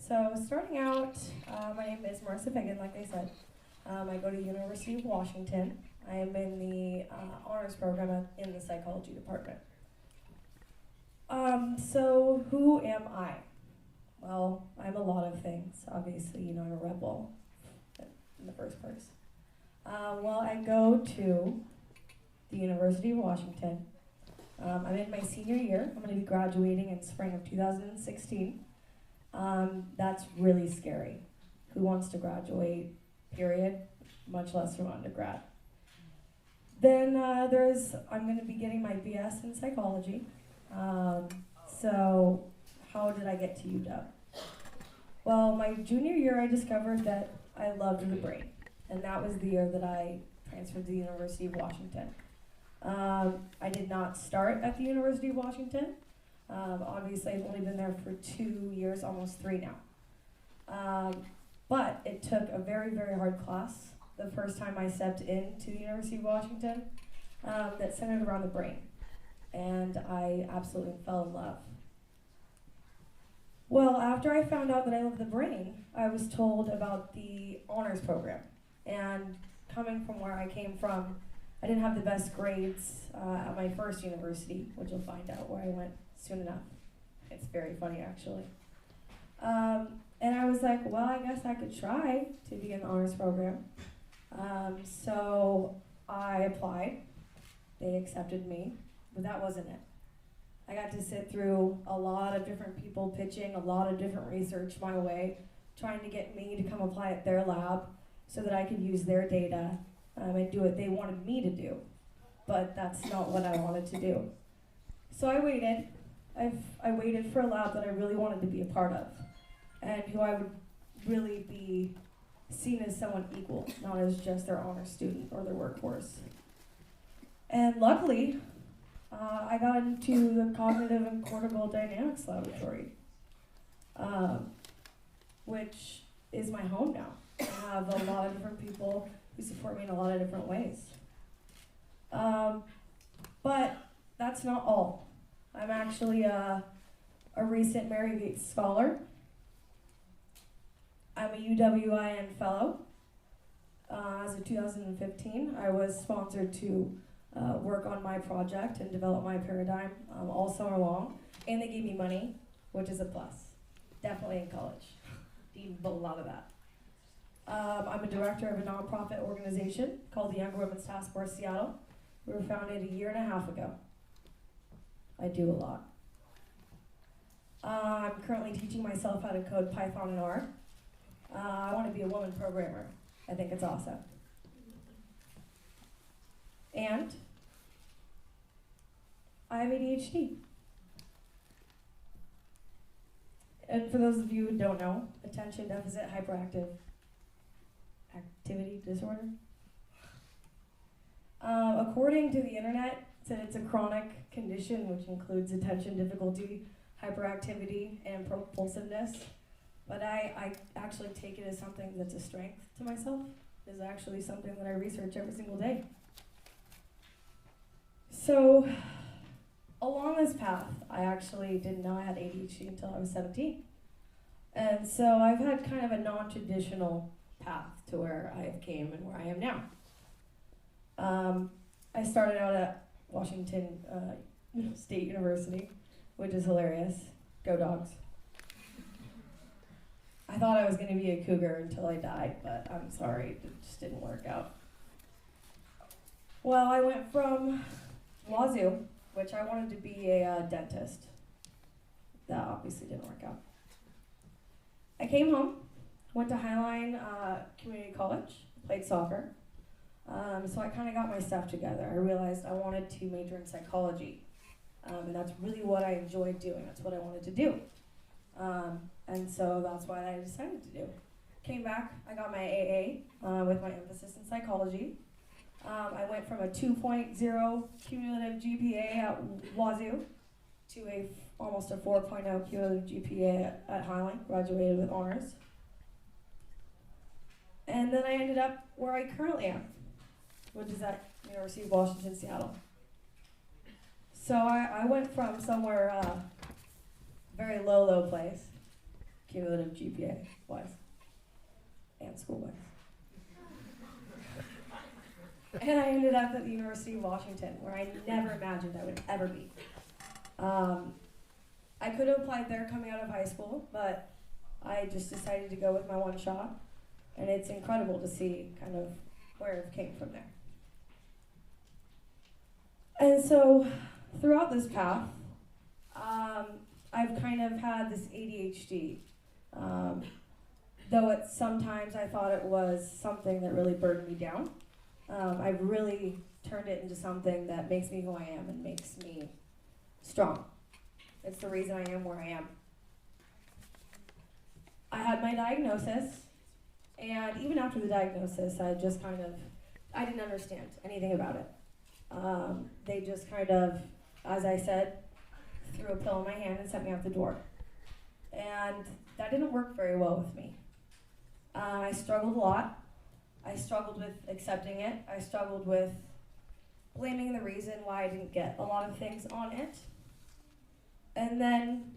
So starting out, my name is Marissa Pighin, like I said. I go to the University of Washington. I am in the honors program in the psychology department. So who am I? Well, I'm a lot of things. Obviously, you know, I'm a rebel in the first place. Well, I go to the University of Washington. I'm in my senior year. I'm going to be graduating in spring of 2016. That's really scary. Who wants to graduate, period, much less from undergrad. Then I'm going to be getting my BS in psychology. So how did I get to UW? Well, my junior year I discovered that I loved the brain, and that was the year that I transferred to the University of Washington. I did not start at the University of Washington. Obviously, I've only been there for 2 years, almost 3 now. But it took a very, very hard class the first time I stepped into the University of Washington that centered around the brain. And I absolutely fell in love. Well, after I found out that I loved the brain, I was told about the honors program. And coming from where I came from, I didn't have the best grades at my first university, which you'll find out where I went soon enough. It's very funny, actually. And I was like, well, I guess I could try to be in the honors program. So I applied. They accepted me, but that wasn't it. I got to sit through a lot of different people pitching a lot of different research my way, trying to get me to come apply at their lab so that I could use their data and do what they wanted me to do. But that's not what I wanted to do. So I waited. I waited for a lab that I really wanted to be a part of, and who I would really be seen as someone equal, not as just their honor student or their workforce. And luckily, I got into the cognitive and cortical dynamics laboratory, which is my home now. I have a lot of different people who support me in a lot of different ways. But that's not all. I'm actually a recent Mary Gates Scholar. I'm a UWIN Fellow. As of 2015, I was sponsored to work on my project and develop my paradigm all summer long. And they gave me money, which is a plus. Definitely in college. Need a lot of that. I'm a director of a nonprofit organization called the Young Women's Task Force Seattle. We were founded 1.5 years ago. I do a lot. I'm currently teaching myself how to code Python and R. I want to be a woman programmer. I think it's awesome. And I have ADHD. And for those of you who don't know, Attention-deficit Hyperactivity Disorder. According to the internet, said it's a chronic condition which includes attention difficulty, hyperactivity, and propulsiveness. But I actually take it as something that's a strength to myself. It's actually something that I research every single day. So, along this path, I actually didn't know I had ADHD until I was 17. And so I've had kind of a non-traditional path to where I came and where I am now. I started out at Washington State University, which is hilarious. Go Dogs. I thought I was going to be a cougar until I died, but I'm sorry, it just didn't work out. Well, I went from Wazoo, which I wanted to be a dentist. That obviously didn't work out. I came home, went to Highline Community College, played soccer. So I kind of got my stuff together. I realized I wanted to major in psychology. And that's really what I enjoyed doing. That's what I wanted to do. And so that's what I decided to do. Came back, I got my AA with my emphasis in psychology. I went from a 2.0 cumulative GPA at Wazoo to almost a 4.0 cumulative GPA at Highline, graduated with honors. And then I ended up where I currently am, which is at University of Washington, Seattle. So I went from somewhere very low place cumulative GPA-wise, and school-wise. And I ended up at the University of Washington, where I never imagined I would ever be. I could have applied there coming out of high school, but I just decided to go with my one shot, and it's incredible to see kind of where it came from there. And so throughout this path, I've kind of had this ADHD, though sometimes I thought it was something that really burdened me down. I've really turned it into something that makes me who I am and makes me strong. It's the reason I am where I am. I had my diagnosis, and even after the diagnosis, I didn't understand anything about it. They just kind of, as I said, threw a pill in my hand and sent me out the door. And that didn't work very well with me. I struggled a lot. I struggled with accepting it. I struggled with blaming the reason why I didn't get a lot of things on it. And then,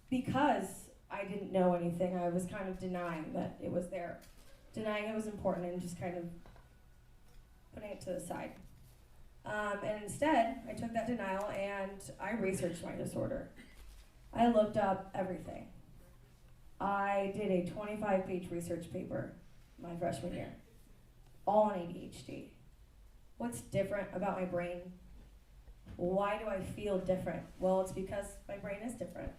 because I didn't know anything, I was kind of denying that it was there, denying it was important, and just kind of putting it to the side. And instead, I took that denial and I researched my disorder. I looked up everything. I did a 25-page research paper my freshman year, all on ADHD. What's different about my brain? Why do I feel different? Well, it's because my brain is different.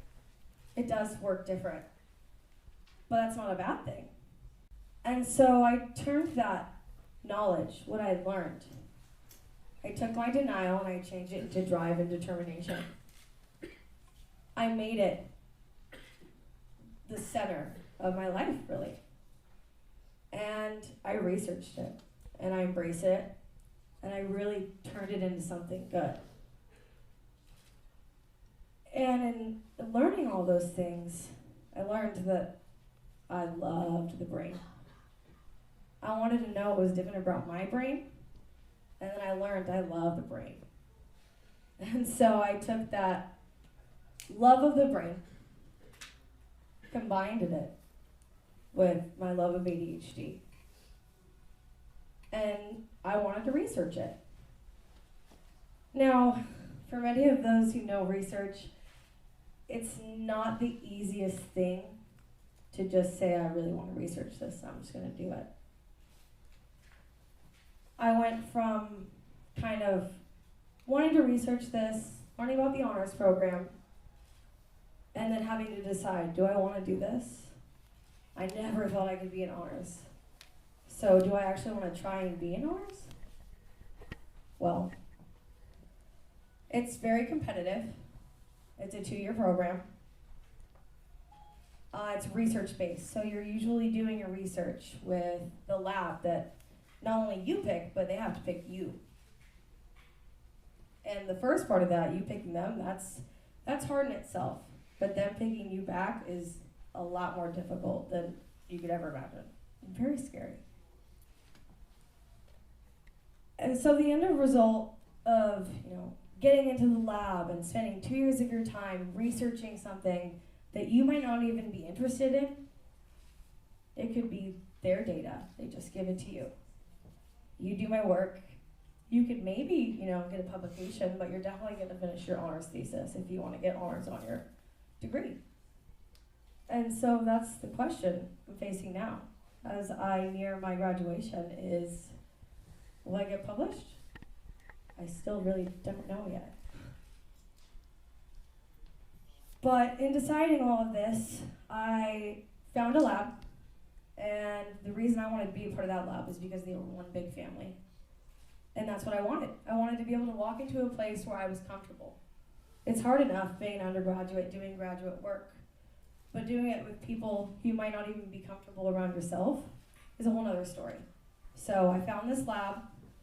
It does work different, but that's not a bad thing. And so I turned that knowledge, what I had learned, I took my denial and I changed it into drive and determination. I made it the center of my life, really. And I researched it, and I embraced it, and I really turned it into something good. And in learning all those things, I learned that I loved the brain. I wanted to know what was different about my brain, and then I learned I love the brain. And so I took that love of the brain, combined it with my love of ADHD, and I wanted to research it. Now, for many of those who know research, it's not the easiest thing to just say, I really want to research this, so I'm just going to do it. I went from kind of wanting to research this, learning about the honors program, and then having to decide, do I want to do this? I never thought I could be in honors. So do I actually want to try and be in honors? Well, it's very competitive. It's a 2-year program. It's research-based, so you're usually doing your research with the lab that not only you pick, but they have to pick you. And the first part of that, you picking them, that's hard in itself. But them picking you back is a lot more difficult than you could ever imagine. Very scary. And so the end result of, getting into the lab and spending 2 years of your time researching something that you might not even be interested in, it could be their data. They just give it to you. You do my work. You could maybe, get a publication, but you're definitely going to finish your honors thesis if you want to get honors on your degree. And so that's the question I'm facing now as I near my graduation is, will I get published? I still really don't know yet. But in deciding all of this, I found a lab, and the reason I wanted to be a part of that lab is because they were one big family. And that's what I wanted. I wanted to be able to walk into a place where I was comfortable. It's hard enough being an undergraduate doing graduate work, but doing it with people you might not even be comfortable around yourself is a whole other story. So I found this lab.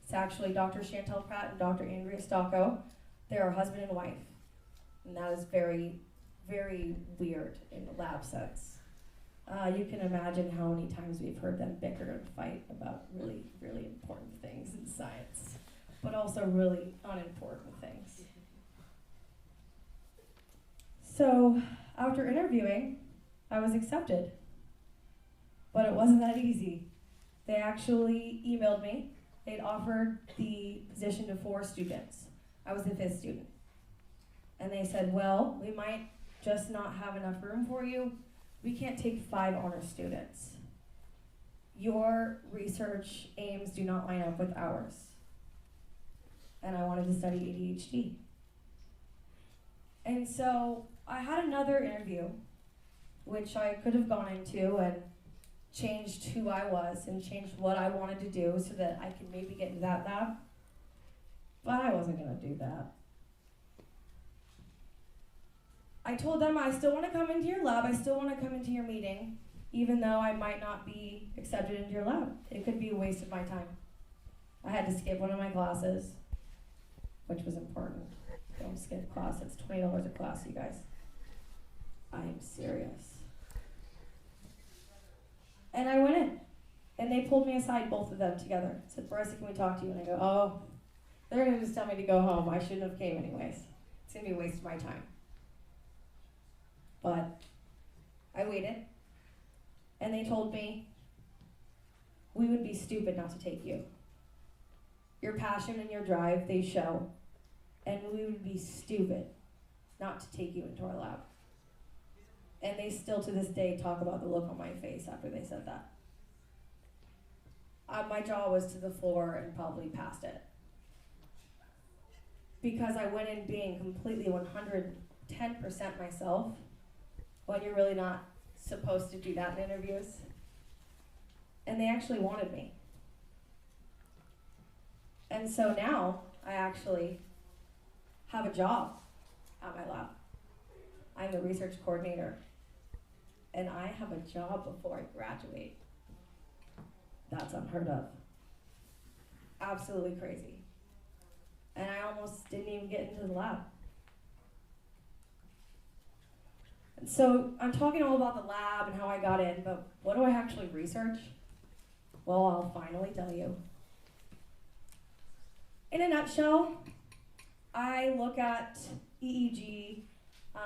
It's actually Dr. Chantel Prat and Dr. Andrea Stocco. They're a husband and wife. And that is very, very weird in the lab sense. You can imagine how many times we've heard them bicker and fight about really, really important things in science, but also really unimportant things. So after interviewing, I was accepted. But it wasn't that easy. They actually emailed me. They'd offered the position to 4 students. I was the 5th student. And they said, well, we might just not have enough room for you. We can't take 5 honors students. Your research aims do not line up with ours. And I wanted to study ADHD. And so I had another interview, which I could have gone into and changed who I was and changed what I wanted to do so that I could maybe get into that lab. But I wasn't going to do that. I told them I still want to come into your lab, I still want to come into your meeting, even though I might not be accepted into your lab. It could be a waste of my time. I had to skip one of my classes, which was important. Don't skip class, it's $20 a class, you guys. I am serious. And I went in, and they pulled me aside, both of them together. Said, Marissa, can we talk to you? And I go, oh, they're gonna just tell me to go home. I shouldn't have came anyways. It's gonna be a waste of my time. But I waited, and they told me, we would be stupid not to take you. Your passion and your drive, they show, and we would be stupid not to take you into our lab. And they still to this day talk about the look on my face after they said that. My jaw was to the floor and probably past it. Because I went in being completely 110% myself, when you're really not supposed to do that in interviews. And they actually wanted me. And so now I actually have a job at my lab. I'm the research coordinator. And I have a job before I graduate. That's unheard of. Absolutely crazy. And I almost didn't even get into the lab. And so I'm talking all about the lab and how I got in, but what do I actually research? Well, I'll finally tell you. In a nutshell, I look at EEG,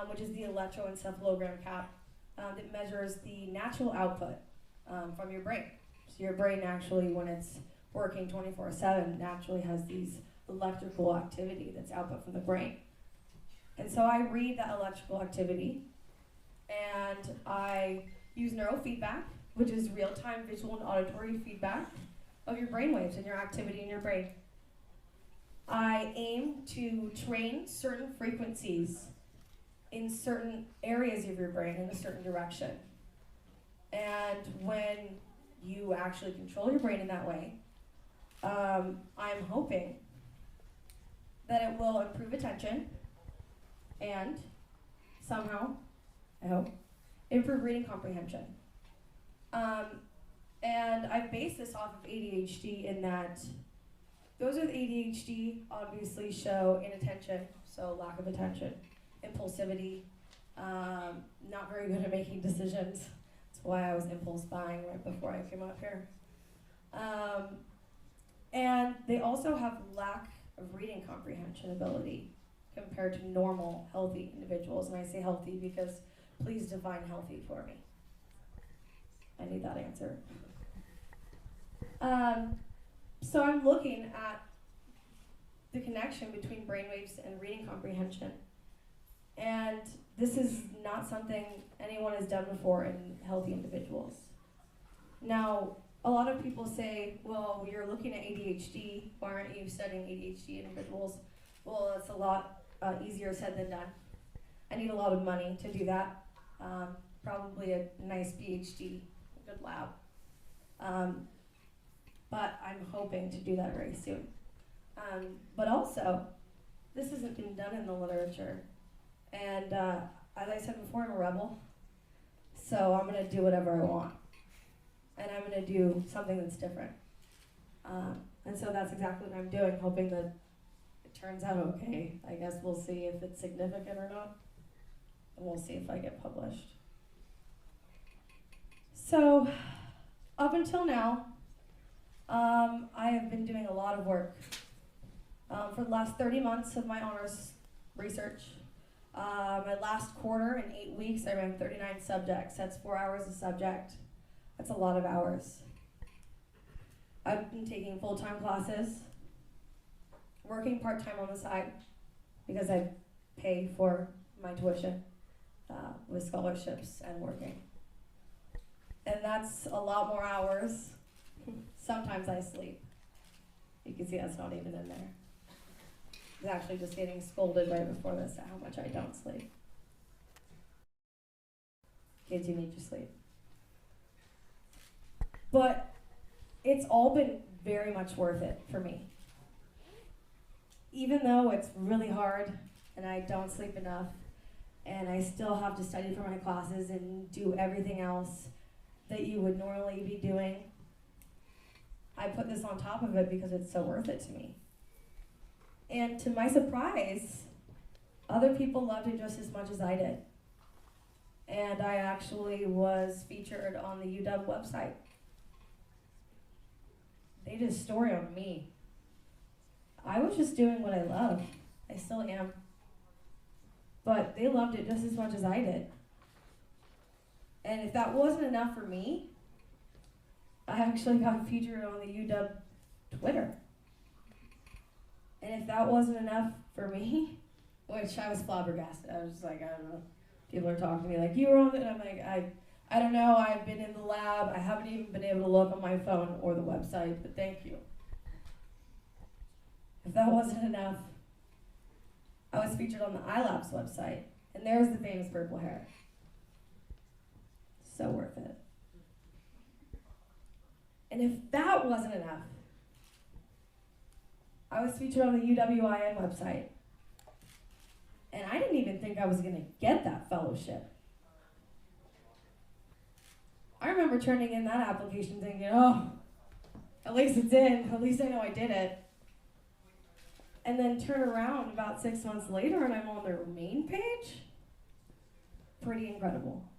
which is the electroencephalogram cap, that measures the natural output from your brain. So your brain actually, when it's working 24/7, naturally has these electrical activity that's output from the brain. And so I read that electrical activity, and I use neurofeedback, which is real-time visual and auditory feedback of your brain waves and your activity in your brain. I aim to train certain frequencies in certain areas of your brain in a certain direction. And when you actually control your brain in that way, I'm hoping that it will improve attention and somehow, I hope, improve reading comprehension. And I base this off of ADHD in that those with ADHD obviously show inattention, so lack of attention, impulsivity, not very good at making decisions. That's why I was impulse buying right before I came up here. And they also have lack of reading comprehension ability compared to normal, healthy individuals. And I say healthy because please define healthy for me. I need that answer. So I'm looking at the connection between brainwaves and reading comprehension. And this is not something anyone has done before in healthy individuals. Now, a lot of people say, well, you're looking at ADHD, why aren't you studying ADHD individuals? Well, it's a lot easier said than done. I need a lot of money to do that. Probably a nice Ph.D, a good lab. But I'm hoping to do that very soon. But also, this hasn't been done in the literature. And as I said before, I'm a rebel. So I'm gonna do whatever I want. And I'm gonna do something that's different. And so that's exactly what I'm doing, hoping that it turns out okay. I guess we'll see if it's significant or not. And we'll see if I get published. So, up until now, I have been doing a lot of work. For the last 30 months of my honors research, My last quarter, in 8 weeks, I ran 39 subjects. That's 4 hours a subject. That's a lot of hours. I've been taking full-time classes, working part-time on the side because I pay for my tuition with scholarships and working. And that's a lot more hours. Sometimes I sleep. You can see that's not even in there. I was actually just getting scolded right before this at how much I don't sleep. Kids, you need to sleep. But it's all been very much worth it for me. Even though it's really hard and I don't sleep enough and I still have to study for my classes and do everything else that you would normally be doing, I put this on top of it because it's so worth it to me. And to my surprise, other people loved it just as much as I did. And I actually was featured on the UW website. They did a story on me. I was just doing what I love. I still am. But they loved it just as much as I did. And if that wasn't enough for me, I actually got featured on the UW Twitter. And if that wasn't enough for me, which I was flabbergasted. I was just like, I don't know. People are talking to me like, you were on it? And I'm like, I don't know. I've been in the lab. I haven't even been able to look on my phone or the website, but thank you. If that wasn't enough, I was featured on the iLabs website, and there's the famous purple hair. So worth it. And if that wasn't enough, I was featured on the UWIN website. And I didn't even think I was going to get that fellowship. I remember turning in that application thinking, oh, at least it's in. At least I know I did it. And then turn around about 6 months later and I'm on their main page. Pretty incredible.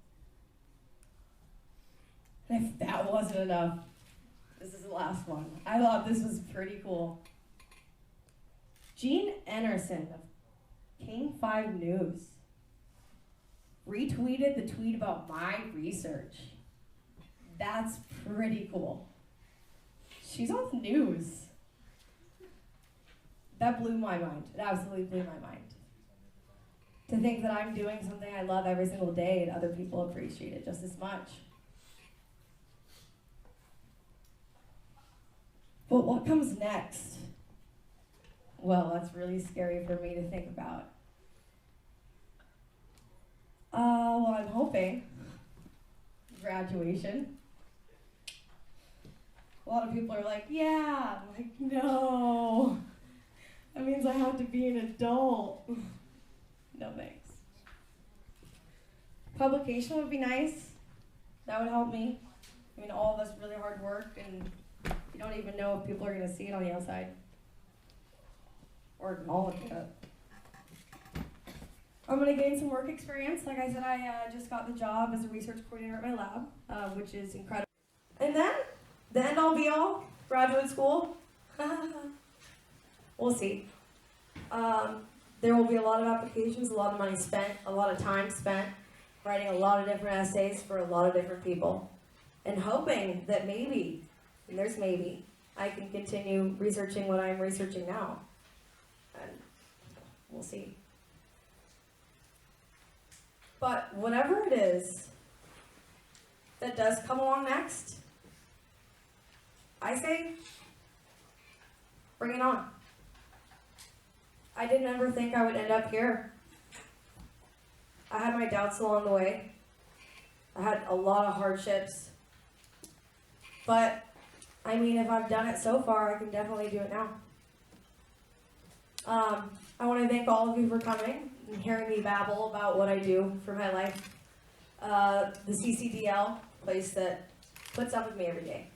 And if that wasn't enough, this is the last one. I thought this was pretty cool. Jean Enerson of King 5 News retweeted the tweet about my research. That's pretty cool. She's on the news. That blew my mind. It absolutely blew my mind. To think that I'm doing something I love every single day and other people appreciate it just as much. But what comes next? Well, that's really scary for me to think about. Well, I'm hoping graduation. A lot of people are like, yeah. I'm like, no. That means I have to be an adult. No thanks. Publication would be nice. That would help me. I mean, all of us really hard work, and you don't even know if people are going to see it on the outside or acknowledge it. I'm going to gain some work experience. Like I said, I just got the job as a research coordinator at my lab, which is incredible. And then, the end-all be-all, graduate school. We'll see. There will be a lot of applications, a lot of money spent, a lot of time spent, writing a lot of different essays for a lot of different people, and hoping that maybe, and there's maybe, I can continue researching what I'm researching now. And we'll see. But whatever it is that does come along next, I say, bring it on. I didn't ever think I would end up here. I had my doubts along the way. I had a lot of hardships. But, I mean, if I've done it so far, I can definitely do it now. I want to thank all of you for coming and hearing me babble about what I do for my life. The CCDL, place that puts up with me every day.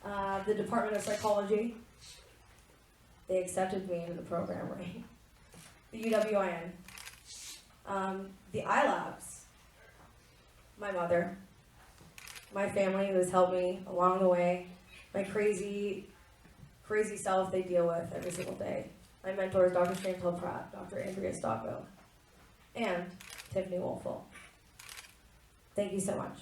The Department of Psychology, they accepted me into the program, right? The UWIN. The iLabs, my mother, my family who has helped me along the way, my crazy self they deal with every single day. My mentors, Dr. Chantel Prat, Dr. Andrea Stockwell. and Tiffany Woolfel. Thank you so much.